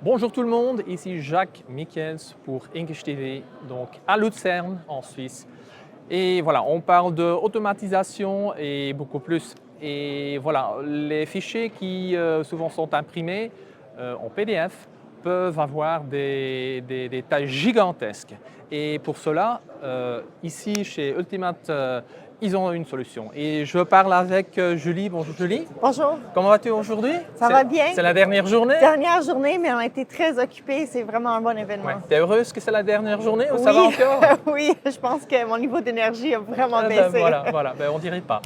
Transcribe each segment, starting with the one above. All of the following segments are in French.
Bonjour tout le monde, ici Jacques Michels pour English TV, donc à Lucerne en Suisse. Et voilà, on parle d'automatisation et beaucoup plus. Et voilà, les fichiers qui souvent sont imprimés en PDF peuvent avoir des tailles gigantesques. Et pour cela, ici chez Ultimate, ils ont une solution. Et je parle avec Julie. Bonjour Julie. Bonjour. Comment vas-tu aujourd'hui? Ça va bien? C'est la dernière journée? Dernière journée, mais on a été très occupés. C'est vraiment un bon événement. Ouais. T'es heureuse que c'est la dernière journée ou Oui, ça va encore? oui, je pense que mon niveau d'énergie a vraiment Ben baissé. voilà, on dirait pas.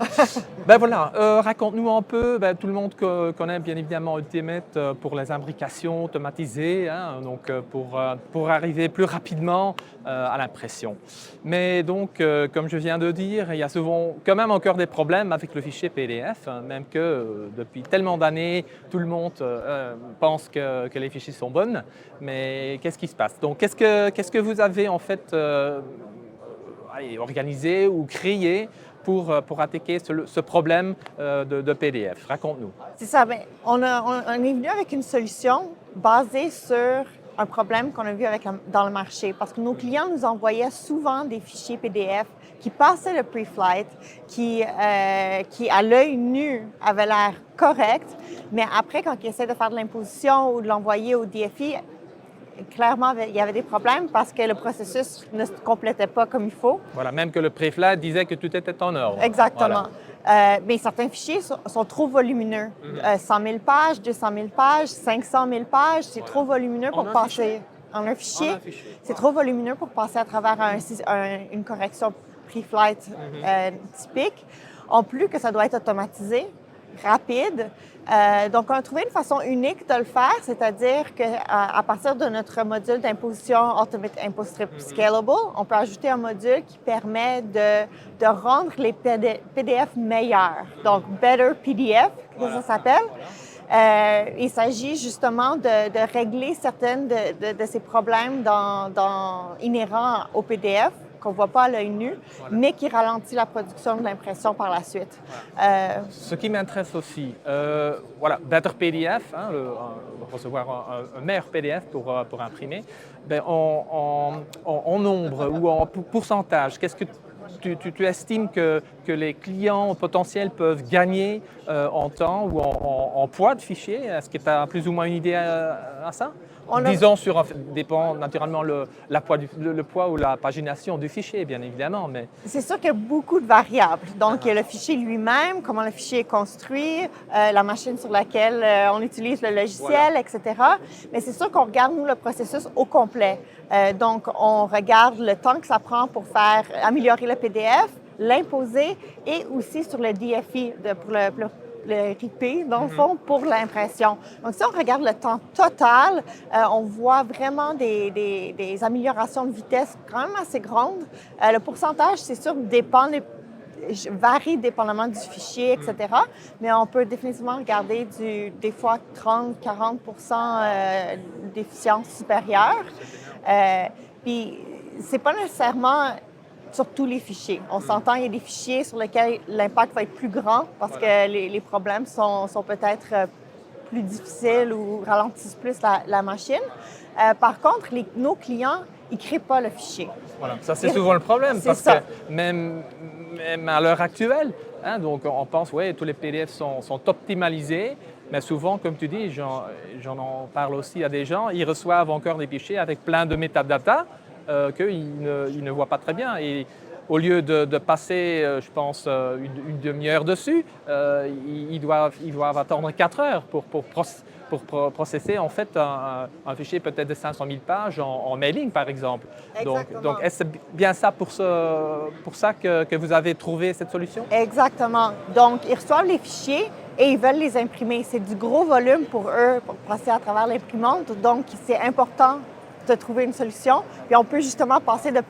Voilà, raconte-nous un peu, tout le monde connaît bien évidemment Ultimate pour les imbrications automatisées, hein, donc pour arriver plus rapidement à l'impression. Mais donc, comme je viens de dire, il y a souvent quand même encore des problèmes avec le fichier PDF, hein, même que depuis tellement d'années, tout le monde pense que les fichiers sont bons. Mais qu'est-ce qui se passe? Donc, qu'est-ce que vous avez en fait organisé ou créé pour attaquer ce problème de PDF? Raconte-nous. C'est ça. Ben, on est venu avec une solution basée sur un problème qu'on a vu dans le marché. Parce que nos clients nous envoyaient souvent des fichiers PDF qui passaient le pre-flight, qui à l'œil nu avaient l'air correct, mais après, quand ils essaient de faire de l'imposition ou de l'envoyer au DFI, clairement, il y avait des problèmes parce que le processus ne se complétait pas comme il faut. Voilà, même que le pre-flight disait que tout était en ordre. Exactement. Voilà. Mais certains fichiers sont trop volumineux. 100 000 pages, 200 000 pages, 500 000 pages, c'est trop volumineux pour passer en un fichier. C'est trop volumineux pour passer à travers une correction pre-flight typique. En plus que ça doit être automatisé, rapide. Donc, on a trouvé une façon unique de le faire, c'est-à-dire qu'à partir de notre module d'imposition Ultimate Import Strip Scalable, on peut ajouter un module qui permet de rendre les PDF meilleurs. Donc, Better PDF, que ça s'appelle. Il s'agit justement de régler certaines de ces problèmes inhérents au PDF qu'on ne voit pas à l'œil nu, mais qui ralentit la production de l'impression par la suite. Ce qui m'intéresse aussi, Better PDF, hein, recevoir un meilleur PDF pour imprimer, en nombre ou en pourcentage, qu'est-ce que tu estimes que les clients potentiels peuvent gagner en temps ou en poids de fichier? Est-ce que tu as plus ou moins une idée à ça? Disons, dépend naturellement le poids ou la pagination du fichier, bien évidemment. Mais c'est sûr qu'il y a beaucoup de variables. Donc, il y a le fichier lui-même, comment le fichier est construit, la machine sur laquelle on utilise le logiciel, etc. Mais c'est sûr qu'on regarde, nous, le processus au complet. Donc, on regarde le temps que ça prend pour améliorer le PDF, l'imposer et aussi sur le DFI, pour le RIP, dans le fond, pour l'impression. Donc, si on regarde le temps total, on voit vraiment des améliorations de vitesse quand même assez grandes. Le pourcentage, c'est sûr, varie dépendamment du fichier, etc. Mais on peut définitivement regarder des fois 30-40% d'efficience supérieure. Puis, c'est pas nécessairement sur tous les fichiers. On s'entend, il y a des fichiers sur lesquels l'impact va être plus grand parce que les problèmes sont peut-être plus difficiles ou ralentissent plus la machine. Par contre, nos clients, ils ne créent pas le fichier. Voilà, ça c'est souvent le problème parce que même à l'heure actuelle, hein, donc on pense, tous les PDF sont optimalisés, mais souvent, comme tu dis, j'en parle aussi à des gens, ils reçoivent encore des fichiers avec plein de métadata qu'ils ne voient pas très bien. Et au lieu de passer, je pense, une demi-heure dessus, ils doivent attendre 4 heures pour processer en fait un fichier peut-être de 500 000 pages en mailing, par exemple. Donc est-ce bien ça pour ça que vous avez trouvé cette solution? Exactement. Donc, ils reçoivent les fichiers et ils veulent les imprimer. C'est du gros volume pour eux pour passer à travers l'imprimante. Donc, c'est important de trouver une solution. Puis on peut justement passer de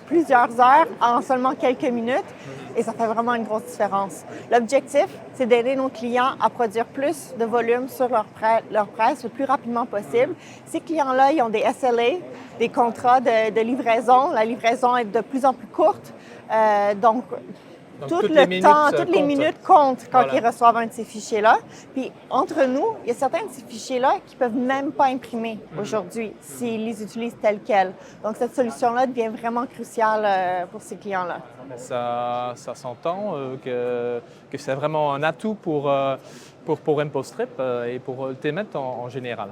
plusieurs heures en seulement quelques minutes et ça fait vraiment une grosse différence. L'objectif, c'est d'aider nos clients à produire plus de volume sur leur presse le plus rapidement possible. Ces clients-là, ils ont des SLA, des contrats de livraison. La livraison est de plus en plus courte. Donc, Donc, tout toutes le les minutes, temps, toutes les comptent. minutes comptent quand Voilà. ils reçoivent un de ces fichiers-là. Puis entre nous, il y a certains de ces fichiers-là qui ne peuvent même pas imprimer aujourd'hui s'ils les utilisent tels quels. Donc cette solution-là devient vraiment cruciale pour ces clients-là. Ça s'entend que c'est vraiment un atout pour InfoStrip et pour Ultimate en général.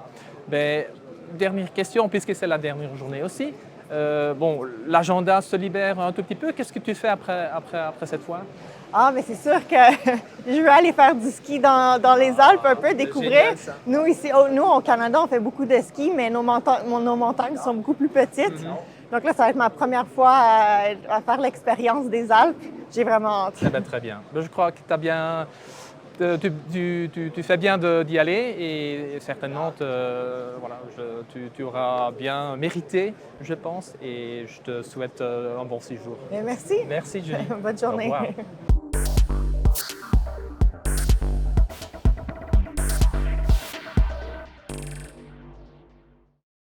Mais, dernière question, puisque c'est la dernière journée aussi. Bon, l'agenda se libère un tout petit peu. Qu'est-ce que tu fais après cette fois? Ah, mais c'est sûr que je veux aller faire du ski dans les Alpes un peu, découvrir. Génial, ça. Nous, ici, nous, au Canada, on fait beaucoup de ski, mais nos montagnes sont beaucoup plus petites. Donc là, ça va être ma première fois à faire l'expérience des Alpes. J'ai vraiment hâte. Eh ben, très bien. Je crois que tu as bien. Tu fais bien d'y aller et certainement voilà, tu auras bien mérité, je pense, et je te souhaite un bon séjour. Merci. Merci, Julie. Bonne Au journée. revoir.